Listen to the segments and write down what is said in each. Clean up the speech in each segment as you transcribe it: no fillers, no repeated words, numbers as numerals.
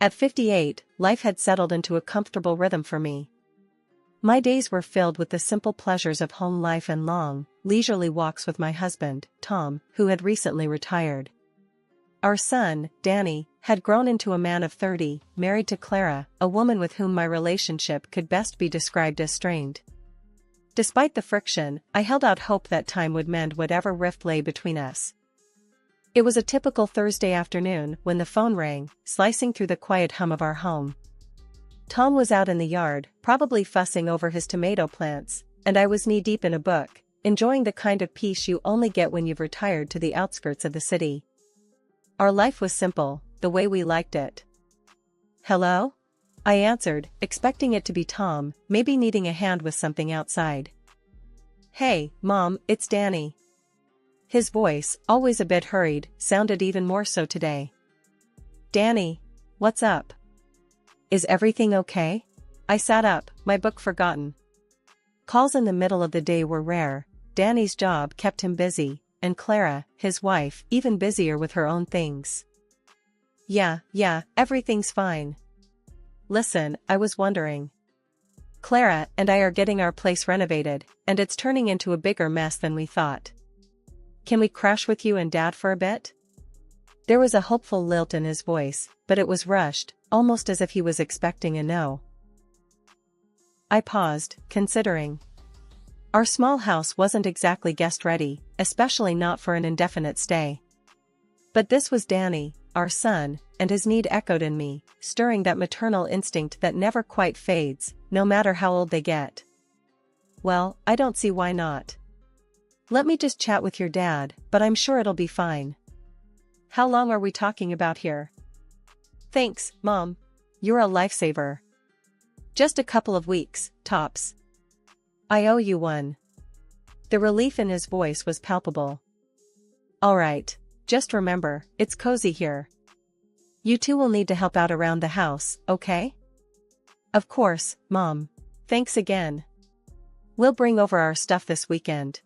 At 58, life had settled into a comfortable rhythm for me. My days were filled with the simple pleasures of home life and long, leisurely walks with my husband, Tom, who had recently retired. Our son, Danny, had grown into a man of 30, married to Clara, a woman with whom my relationship could best be described as strained. Despite the friction, I held out hope that time would mend whatever rift lay between us. It was a typical Thursday afternoon when the phone rang, slicing through the quiet hum of our home. Tom was out in the yard, probably fussing over his tomato plants, and I was knee-deep in a book, enjoying the kind of peace you only get when you've retired to the outskirts of the city. Our life was simple, the way we liked it. "Hello?" I answered, expecting it to be Tom, maybe needing a hand with something outside. "Hey, Mom, it's Danny." His voice, always a bit hurried, sounded even more so today. "Danny, what's up? Is everything okay?" I sat up, my book forgotten. Calls in the middle of the day were rare. Danny's job kept him busy, and Clara, his wife, even busier with her own things. Yeah, everything's fine. Listen, I was wondering. Clara and I are getting our place renovated, and it's turning into a bigger mess than we thought. Can we crash with you and Dad for a bit? There was a hopeful lilt in his voice, but it was rushed, almost as if he was expecting a no. I paused, considering. Our small house wasn't exactly guest-ready, especially not for an indefinite stay. But this was Danny, our son, and his need echoed in me, stirring that maternal instinct that never quite fades, no matter how old they get. Well, I don't see why not. Let me just chat with your dad, but I'm sure it'll be fine. How long are we talking about here? Thanks, Mom. You're a lifesaver. Just a couple of weeks, tops. I owe you one. The relief in his voice was palpable. All right, just remember, it's cozy here. You two will need to help out around the house, okay? Of course, Mom. Thanks again. We'll bring over our stuff this weekend.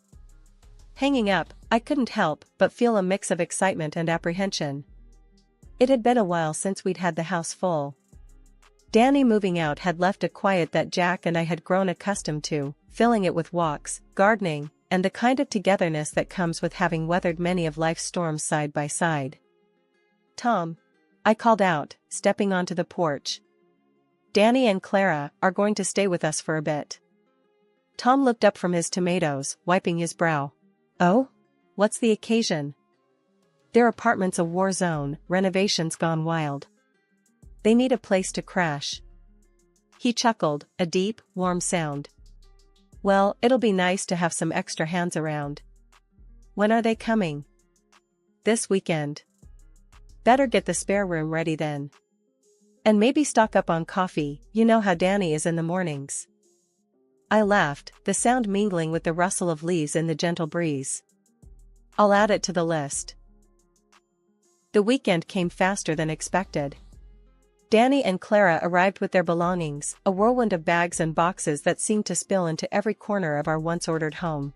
Hanging up, I couldn't help but feel a mix of excitement and apprehension. It had been a while since we'd had the house full. Danny moving out had left a quiet that Jack and I had grown accustomed to, filling it with walks, gardening, and the kind of togetherness that comes with having weathered many of life's storms side by side. Tom, I called out, stepping onto the porch. Danny and Clara are going to stay with us for a bit. Tom looked up from his tomatoes, wiping his brow. Oh? What's the occasion? Their apartment's a war zone, renovations gone wild. They need a place to crash. He chuckled, a deep, warm sound. Well, it'll be nice to have some extra hands around. When are they coming? This weekend. Better get the spare room ready then. And maybe stock up on coffee, you know how Danny is in the mornings. I laughed, the sound mingling with the rustle of leaves in the gentle breeze. I'll add it to the list. The weekend came faster than expected. Danny and Clara arrived with their belongings, a whirlwind of bags and boxes that seemed to spill into every corner of our once-ordered home.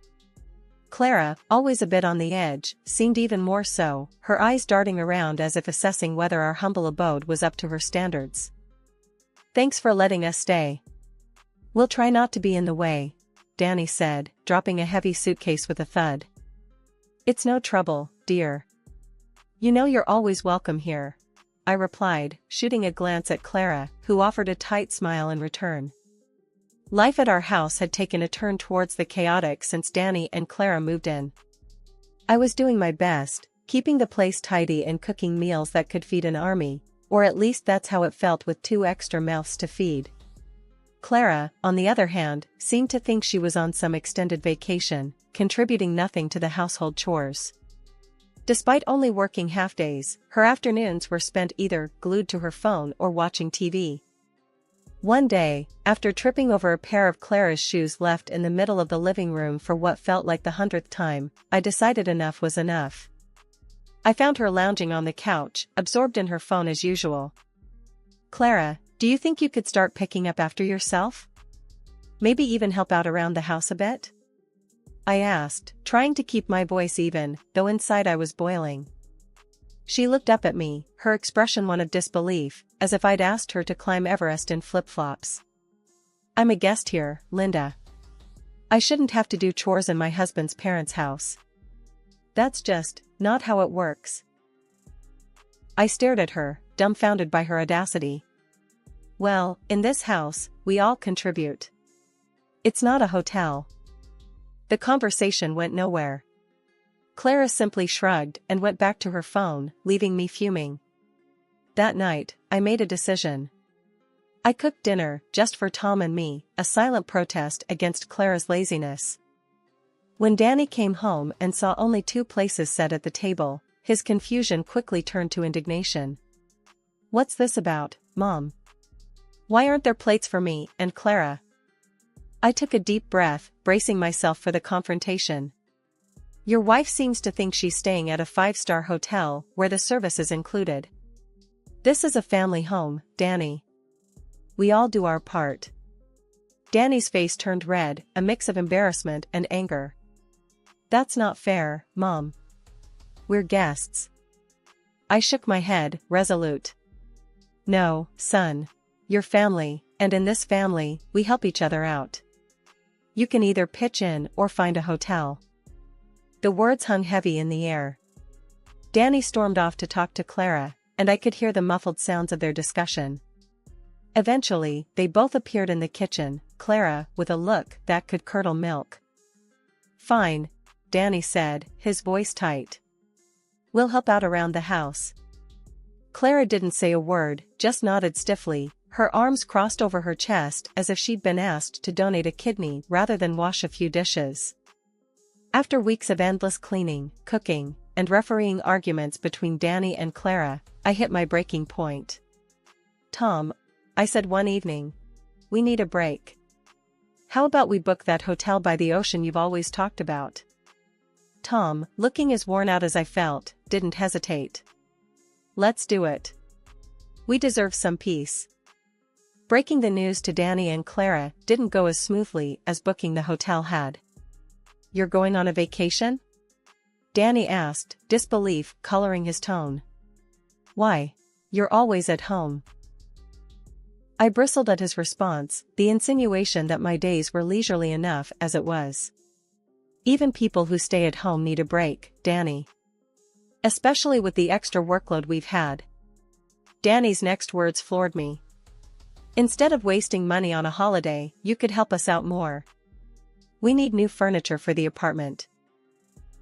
Clara, always a bit on the edge, seemed even more so, her eyes darting around as if assessing whether our humble abode was up to her standards. Thanks for letting us stay. We'll try not to be in the way, Danny said, dropping a heavy suitcase with a thud. It's no trouble, dear. You know you're always welcome here, I replied, shooting a glance at Clara, who offered a tight smile in return. Life at our house had taken a turn towards the chaotic since Danny and Clara moved in. I was doing my best, keeping the place tidy and cooking meals that could feed an army, or at least that's how it felt with 2 extra mouths to feed. Clara, on the other hand, seemed to think she was on some extended vacation, contributing nothing to the household chores. Despite only working half-days, her afternoons were spent either glued to her phone or watching TV. One day, after tripping over a pair of Clara's shoes left in the middle of the living room for what felt like the 100th time, I decided enough was enough. I found her lounging on the couch, absorbed in her phone as usual. Clara, do you think you could start picking up after yourself? Maybe even help out around the house a bit? I asked, trying to keep my voice even, though inside I was boiling. She looked up at me, her expression one of disbelief, as if I'd asked her to climb Everest in flip-flops. I'm a guest here, Linda. I shouldn't have to do chores in my husband's parents' house. That's just not how it works. I stared at her, dumbfounded by her audacity. Well, in this house, we all contribute. It's not a hotel. The conversation went nowhere. Clara simply shrugged and went back to her phone, leaving me fuming. That night, I made a decision. I cooked dinner, just for Tom and me, a silent protest against Clara's laziness. When Danny came home and saw only 2 places set at the table, his confusion quickly turned to indignation. What's this about, Mom? Why aren't there plates for me and Clara? I took a deep breath, bracing myself for the confrontation. Your wife seems to think she's staying at a 5-star hotel where the service is included. This is a family home, Danny. We all do our part. Danny's face turned red, a mix of embarrassment and anger. That's not fair, Mom. We're guests. I shook my head, resolute. No, son. You're family, and in this family, we help each other out. You can either pitch in or find a hotel. The words hung heavy in the air. Danny stormed off to talk to Clara, and I could hear the muffled sounds of their discussion. Eventually, they both appeared in the kitchen, Clara with a look that could curdle milk. Fine, Danny said, his voice tight. We'll help out around the house. Clara didn't say a word, just nodded stiffly, her arms crossed over her chest as if she'd been asked to donate a kidney rather than wash a few dishes. After weeks of endless cleaning, cooking, and refereeing arguments between Danny and Clara, I hit my breaking point. Tom, I said one evening, we need a break. How about we book that hotel by the ocean you've always talked about? Tom, looking as worn out as I felt, didn't hesitate. Let's do it. We deserve some peace. Breaking the news to Danny and Clara didn't go as smoothly as booking the hotel had. You're going on a vacation? Danny asked, disbelief coloring his tone. Why? You're always at home. I bristled at his response, the insinuation that my days were leisurely enough as it was. Even people who stay at home need a break, Danny. Especially with the extra workload we've had. Danny's next words floored me. Instead of wasting money on a holiday, you could help us out more. We need new furniture for the apartment.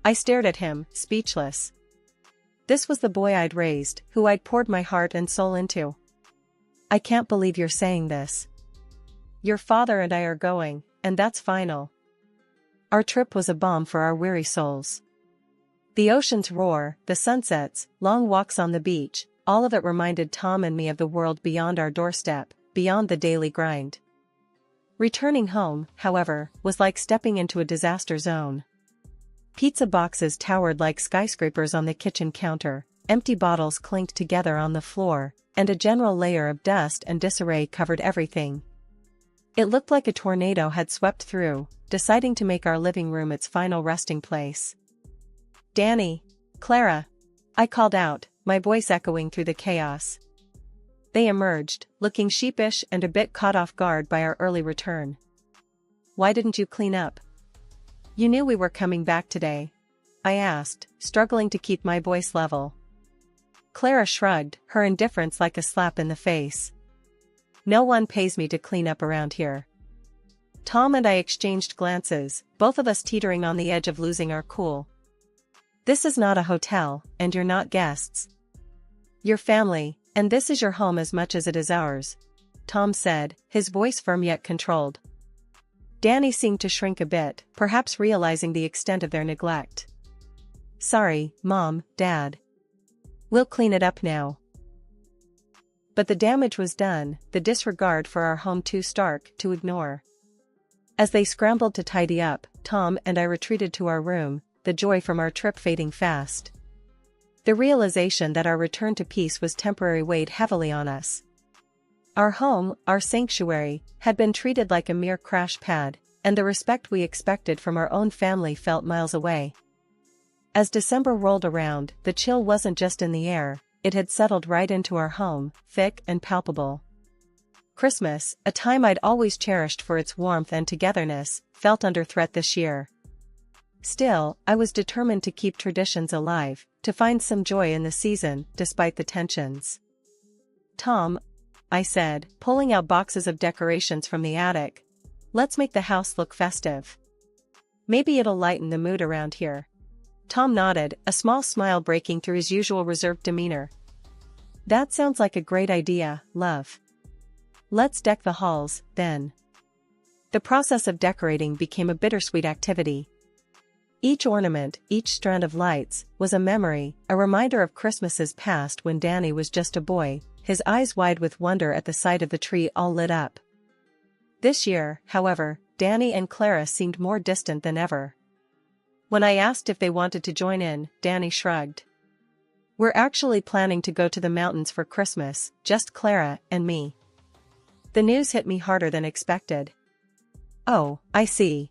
I stared at him, speechless. This was the boy I'd raised, who I'd poured my heart and soul into. I can't believe you're saying this. Your father and I are going, and that's final. Our trip was a balm for our weary souls. The ocean's roar, the sunsets, long walks on the beach, all of it reminded Tom and me of the world beyond our doorstep, beyond the daily grind. Returning home, however, was like stepping into a disaster zone. Pizza boxes towered like skyscrapers on the kitchen counter, empty bottles clinked together on the floor, and a general layer of dust and disarray covered everything. It looked like a tornado had swept through, deciding to make our living room its final resting place. Danny, Clara, I called out, my voice echoing through the chaos. They emerged, looking sheepish and a bit caught off guard by our early return. Why didn't you clean up? You knew we were coming back today, I asked, struggling to keep my voice level. Clara shrugged, her indifference like a slap in the face. No one pays me to clean up around here. Tom and I exchanged glances, both of us teetering on the edge of losing our cool. This is not a hotel, and you're not guests. You're family, and this is your home as much as it is ours, Tom said, his voice firm yet controlled. Danny seemed to shrink a bit, perhaps realizing the extent of their neglect. Sorry, Mom, Dad. We'll clean it up now. But the damage was done, the disregard for our home too stark to ignore. As they scrambled to tidy up, Tom and I retreated to our room, the joy from our trip fading fast. The realization that our return to peace was temporary weighed heavily on us. Our home, our sanctuary, had been treated like a mere crash pad, and the respect we expected from our own family felt miles away. As December rolled around, the chill wasn't just in the air, it had settled right into our home, thick and palpable. Christmas, a time I'd always cherished for its warmth and togetherness, felt under threat this year. Still, I was determined to keep traditions alive, to find some joy in the season, despite the tensions. "Tom," I said, pulling out boxes of decorations from the attic, "let's make the house look festive. Maybe it'll lighten the mood around here." Tom nodded, a small smile breaking through his usual reserved demeanor. "That sounds like a great idea, love. Let's deck the halls, then." The process of decorating became a bittersweet activity. Each ornament, each strand of lights, was a memory, a reminder of Christmases past when Danny was just a boy, his eyes wide with wonder at the sight of the tree all lit up. This year, however, Danny and Clara seemed more distant than ever. When I asked if they wanted to join in, Danny shrugged. "We're actually planning to go to the mountains for Christmas, just Clara and me." The news hit me harder than expected. "Oh, I see.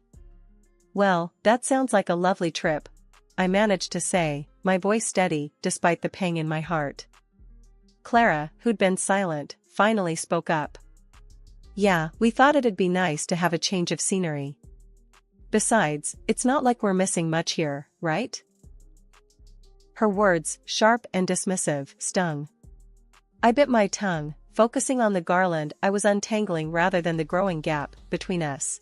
Well, that sounds like a lovely trip," I managed to say, my voice steady, despite the pang in my heart. Clara, who'd been silent, finally spoke up. "Yeah, we thought it'd be nice to have a change of scenery. Besides, it's not like we're missing much here, right?" Her words, sharp and dismissive, stung. I bit my tongue, focusing on the garland I was untangling rather than the growing gap between us.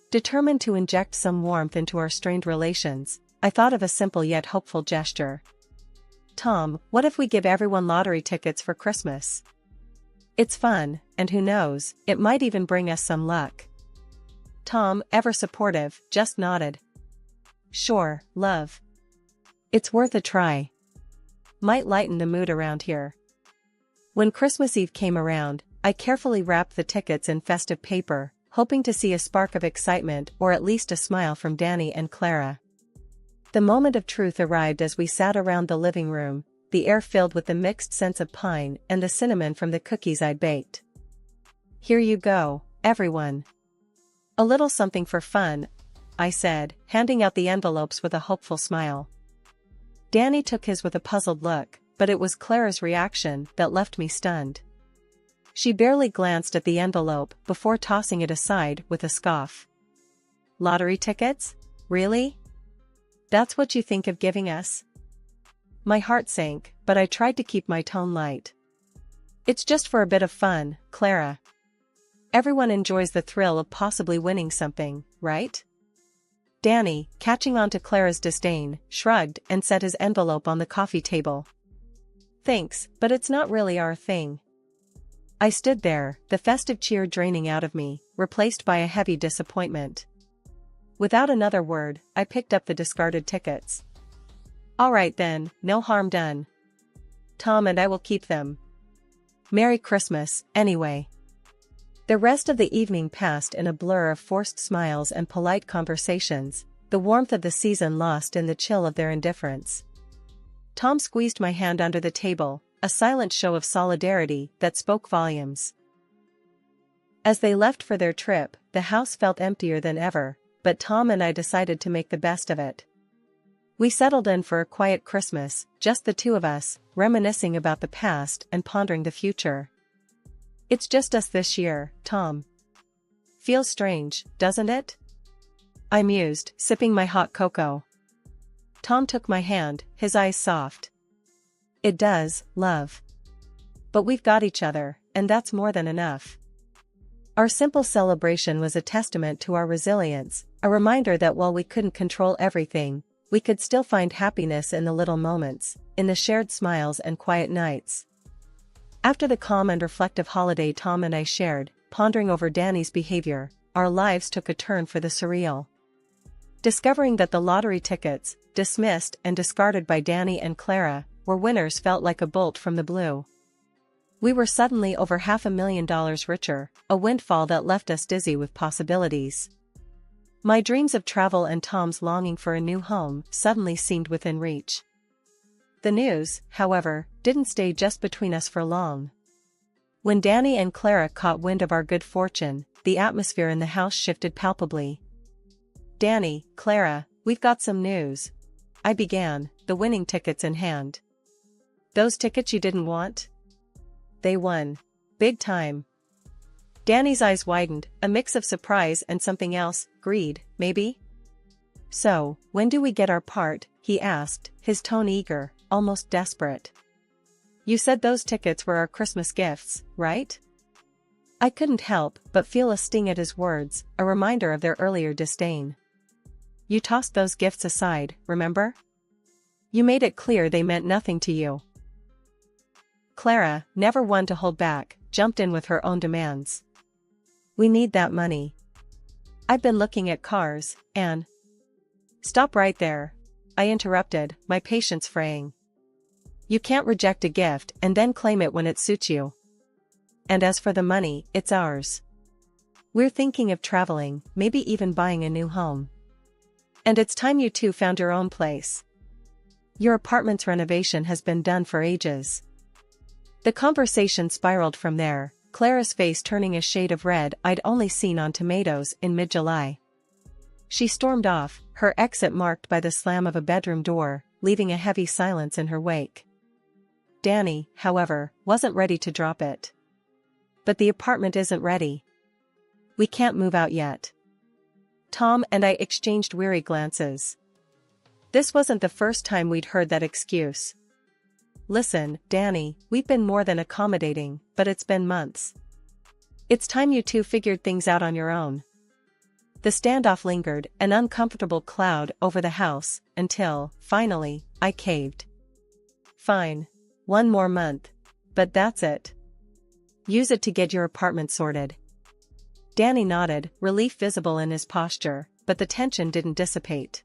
Determined to inject some warmth into our strained relations, I thought of a simple yet hopeful gesture. "Tom, what if we give everyone lottery tickets for Christmas? It's fun, and who knows, it might even bring us some luck." Tom, ever supportive, just nodded. "Sure, love. It's worth a try. Might lighten the mood around here." When Christmas Eve came around, I carefully wrapped the tickets in festive paper, hoping to see a spark of excitement or at least a smile from Danny and Clara. The moment of truth arrived as we sat around the living room, the air filled with the mixed scents of pine and the cinnamon from the cookies I'd baked. "Here you go, everyone. A little something for fun," I said, handing out the envelopes with a hopeful smile. Danny took his with a puzzled look, but it was Clara's reaction that left me stunned. She barely glanced at the envelope before tossing it aside with a scoff. "Lottery tickets? Really? That's what you think of giving us?" My heart sank, but I tried to keep my tone light. "It's just for a bit of fun, Clara. Everyone enjoys the thrill of possibly winning something, right?" Danny, catching on to Clara's disdain, shrugged and set his envelope on the coffee table. "Thanks, but it's not really our thing." I stood there, the festive cheer draining out of me, replaced by a heavy disappointment. Without another word, I picked up the discarded tickets. "All right then, no harm done. Tom and I will keep them. Merry Christmas, anyway." The rest of the evening passed in a blur of forced smiles and polite conversations, the warmth of the season lost in the chill of their indifference. Tom squeezed my hand under the table, a silent show of solidarity that spoke volumes. As they left for their trip, the house felt emptier than ever, but Tom and I decided to make the best of it. We settled in for a quiet Christmas, just the two of us, reminiscing about the past and pondering the future. "It's just us this year, Tom. Feels strange, doesn't it?" I mused, sipping my hot cocoa. Tom took my hand, his eyes soft. "It does, love. But we've got each other, and that's more than enough." Our simple celebration was a testament to our resilience, a reminder that while we couldn't control everything, we could still find happiness in the little moments, in the shared smiles and quiet nights. After the calm and reflective holiday Tom and I shared, pondering over Danny's behavior, our lives took a turn for the surreal. Discovering that the lottery tickets, dismissed and discarded by Danny and Clara, were winners felt like a bolt from the blue. We were suddenly over $500,000 richer, a windfall that left us dizzy with possibilities. My dreams of travel and Tom's longing for a new home suddenly seemed within reach. The news, however, didn't stay just between us for long. When Danny and Clara caught wind of our good fortune, the atmosphere in the house shifted palpably. "Danny, Clara, we've got some news," I began, the winning tickets in hand. Those tickets you didn't want? They won. Big time. Danny's eyes widened, a mix of surprise and something else, greed, maybe? So, when do we get our part? He asked, his tone eager, almost desperate. You said those tickets were our Christmas gifts, right? I couldn't help but feel a sting at his words, a reminder of their earlier disdain. You tossed those gifts aside, remember? You made it clear they meant nothing to you. Clara, never one to hold back, jumped in with her own demands. We need that money. I've been looking at cars, and... Stop right there, I interrupted, my patience fraying. You can't reject a gift and then claim it when it suits you. And as for the money, it's ours. We're thinking of traveling, maybe even buying a new home. And it's time you two found your own place. Your apartment's renovation has been done for ages. The conversation spiraled from there, Clara's face turning a shade of red I'd only seen on tomatoes in mid-July. She stormed off, her exit marked by the slam of a bedroom door, leaving a heavy silence in her wake. Danny, however, wasn't ready to drop it. But the apartment isn't ready. We can't move out yet. Tom and I exchanged weary glances. This wasn't the first time we'd heard that excuse. Listen, Danny, we've been more than accommodating, but it's been months. It's time you two figured things out on your own. The standoff lingered, an uncomfortable cloud over the house, until, finally, I caved. Fine. 1 more month. But that's it. Use it to get your apartment sorted. Danny nodded, relief visible in his posture, but the tension didn't dissipate.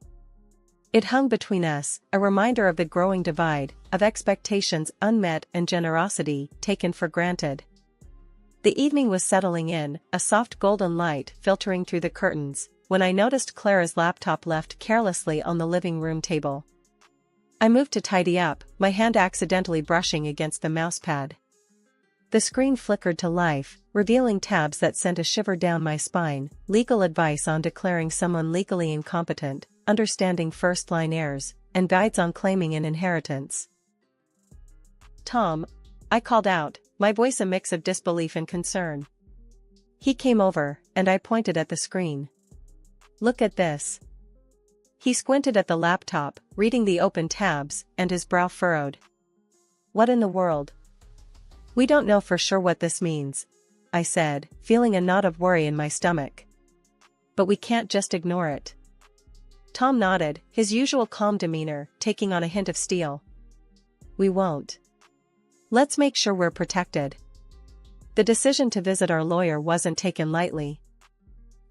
It hung between us, a reminder of the growing divide, of expectations unmet and generosity taken for granted. The evening was settling in, a soft golden light filtering through the curtains, when I noticed Clara's laptop left carelessly on the living room table. I moved to tidy up, my hand accidentally brushing against the mousepad. The screen flickered to life, revealing tabs that sent a shiver down my spine, legal advice on declaring someone legally incompetent, understanding first-line errors, and guides on claiming an inheritance. Tom, I called out, my voice a mix of disbelief and concern. He came over, and I pointed at the screen. Look at this. He squinted at the laptop, reading the open tabs, and his brow furrowed. What in the world? We don't know for sure what this means, I said, feeling a knot of worry in my stomach. But we can't just ignore it. Tom nodded, his usual calm demeanor taking on a hint of steel. We won't. Let's make sure we're protected. The decision to visit our lawyer wasn't taken lightly.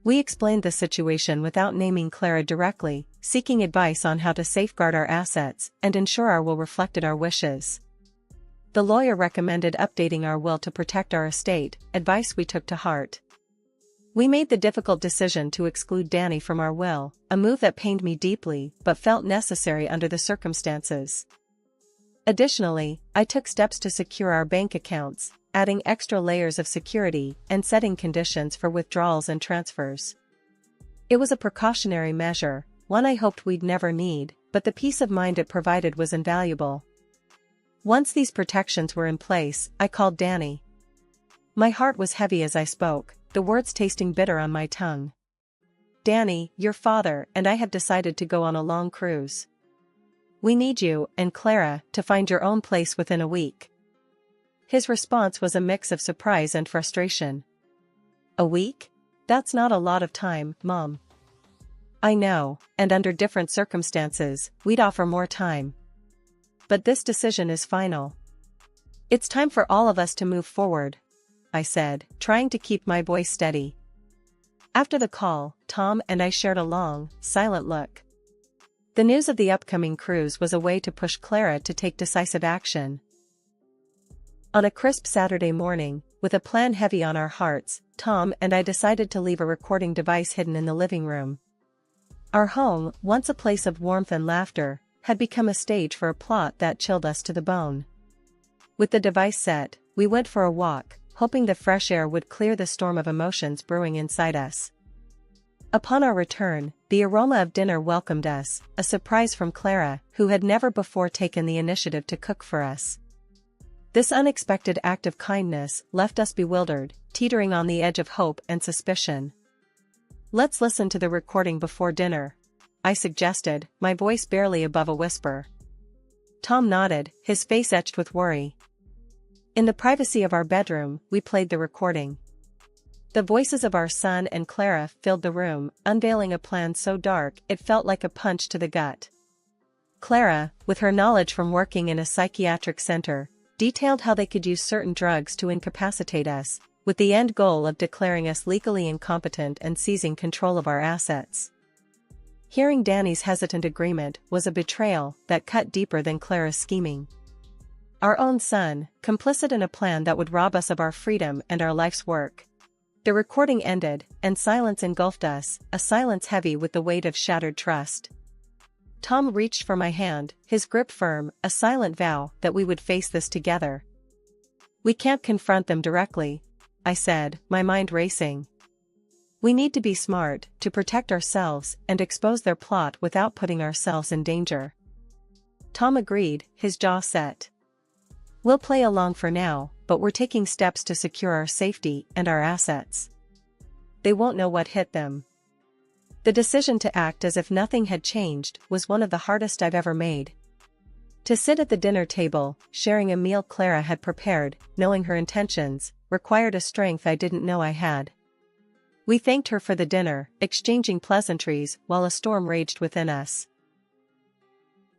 We explained the situation without naming Clara directly, seeking advice on how to safeguard our assets and ensure our will reflected our wishes. The lawyer recommended updating our will to protect our estate, advice we took to heart. We made the difficult decision to exclude Danny from our will, a move that pained me deeply but felt necessary under the circumstances. Additionally, I took steps to secure our bank accounts, adding extra layers of security and setting conditions for withdrawals and transfers. It was a precautionary measure, one I hoped we'd never need, but the peace of mind it provided was invaluable. Once these protections were in place, I called Danny. My heart was heavy as I spoke, the words tasting bitter on my tongue. Danny, your father and I have decided to go on a long cruise. We need you and Clara to find your own place within a week. His response was a mix of surprise and frustration. A week? That's not a lot of time, Mom. I know, and under different circumstances, we'd offer more time. But this decision is final. It's time for all of us to move forward, I said, trying to keep my voice steady. After the call, Tom and I shared a long, silent look. The news of the upcoming cruise was a way to push Clara to take decisive action. On a crisp Saturday morning, with a plan heavy on our hearts, Tom and I decided to leave a recording device hidden in the living room. Our home, once a place of warmth and laughter, had become a stage for a plot that chilled us to the bone. With the device set, we went for a walk, hoping the fresh air would clear the storm of emotions brewing inside us. Upon our return, the aroma of dinner welcomed us, a surprise from Clara, who had never before taken the initiative to cook for us. This unexpected act of kindness left us bewildered, teetering on the edge of hope and suspicion. "Let's listen to the recording before dinner," I suggested, my voice barely above a whisper. Tom nodded, his face etched with worry. In the privacy of our bedroom, we played the recording. The voices of our son and Clara filled the room, unveiling a plan so dark it felt like a punch to the gut. Clara, with her knowledge from working in a psychiatric center, detailed how they could use certain drugs to incapacitate us, with the end goal of declaring us legally incompetent and seizing control of our assets. Hearing Danny's hesitant agreement was a betrayal that cut deeper than Clara's scheming. Our own son, complicit in a plan that would rob us of our freedom and our life's work. The recording ended, and silence engulfed us, a silence heavy with the weight of shattered trust. Tom reached for my hand, his grip firm, a silent vow that we would face this together. "We can't confront them directly," I said, my mind racing. "We need to be smart, to protect ourselves and expose their plot without putting ourselves in danger." Tom agreed, his jaw set. "We'll play along for now, but we're taking steps to secure our safety and our assets. They won't know what hit them." The decision to act as if nothing had changed was one of the hardest I've ever made. To sit at the dinner table, sharing a meal Clara had prepared, knowing her intentions, required a strength I didn't know I had. We thanked her for the dinner, exchanging pleasantries while a storm raged within us.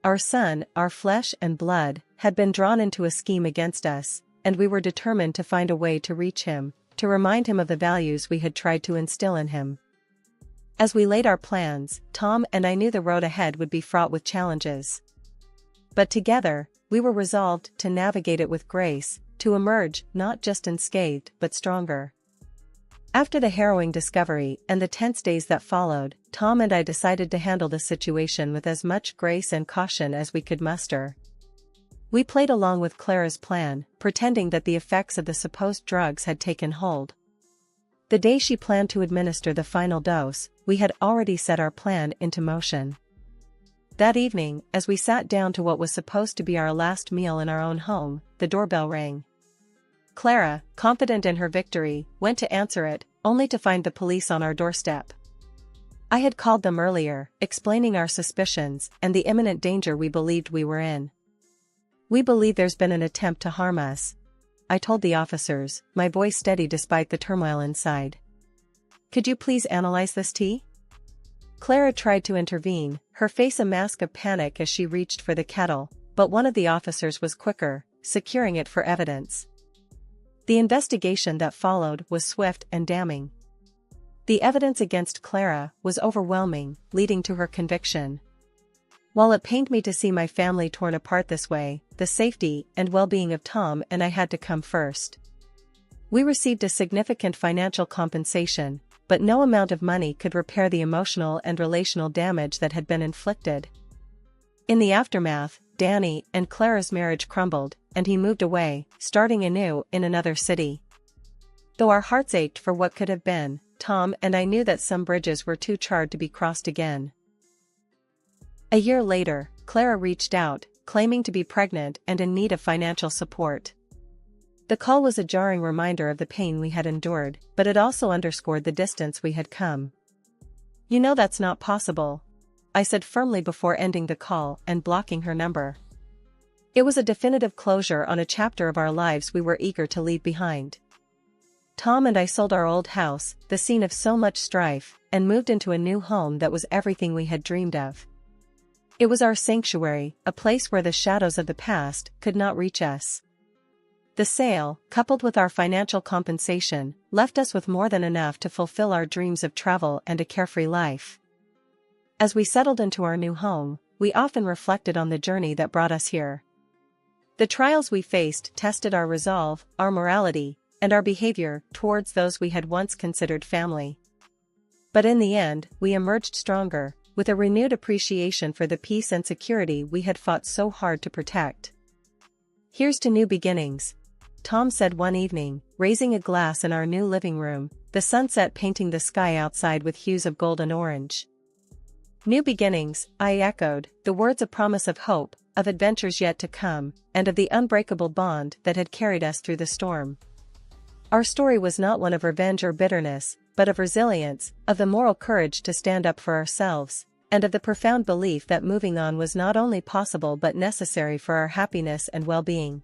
Our son, our flesh and blood, had been drawn into a scheme against us, and we were determined to find a way to reach him, to remind him of the values we had tried to instill in him. As we laid our plans, Tom and I knew the road ahead would be fraught with challenges. But together, we were resolved to navigate it with grace, to emerge not just unscathed but stronger. After the harrowing discovery and the tense days that followed, Tom and I decided to handle the situation with as much grace and caution as we could muster. We played along with Clara's plan, pretending that the effects of the supposed drugs had taken hold. The day she planned to administer the final dose, we had already set our plan into motion. That evening, as we sat down to what was supposed to be our last meal in our own home, the doorbell rang. Clara, confident in her victory, went to answer it, only to find the police on our doorstep. I had called them earlier, explaining our suspicions and the imminent danger we believed we were in. "We believe there's been an attempt to harm us," I told the officers, my voice steady despite the turmoil inside. "Could you please analyze this tea?" Clara tried to intervene, her face a mask of panic as she reached for the kettle, but one of the officers was quicker, securing it for evidence. The investigation that followed was swift and damning. The evidence against Clara was overwhelming, leading to her conviction. While it pained me to see my family torn apart this way, the safety and well-being of Tom and I had to come first. We received a significant financial compensation, but no amount of money could repair the emotional and relational damage that had been inflicted. In the aftermath, Danny and Clara's marriage crumbled, and he moved away, starting anew in another city. Though our hearts ached for what could have been, Tom and I knew that some bridges were too charred to be crossed again. A year later, Clara reached out, claiming to be pregnant and in need of financial support. The call was a jarring reminder of the pain we had endured, but it also underscored the distance we had come. "You know that's not possible," I said firmly before ending the call and blocking her number. It was a definitive closure on a chapter of our lives we were eager to leave behind. Tom and I sold our old house, the scene of so much strife, and moved into a new home that was everything we had dreamed of. It was our sanctuary, a place where the shadows of the past could not reach us. The sale, coupled with our financial compensation, left us with more than enough to fulfill our dreams of travel and a carefree life. As we settled into our new home, we often reflected on the journey that brought us here. The trials we faced tested our resolve, our morality, and our behavior towards those we had once considered family. But in the end, we emerged stronger, with a renewed appreciation for the peace and security we had fought so hard to protect. "Here's to new beginnings," Tom said one evening, raising a glass in our new living room, the sunset painting the sky outside with hues of gold and orange. New beginnings, I echoed, the words of promise of hope, of adventures yet to come, and of the unbreakable bond that had carried us through the storm. Our story was not one of revenge or bitterness, but of resilience, of the moral courage to stand up for ourselves, and of the profound belief that moving on was not only possible but necessary for our happiness and well-being.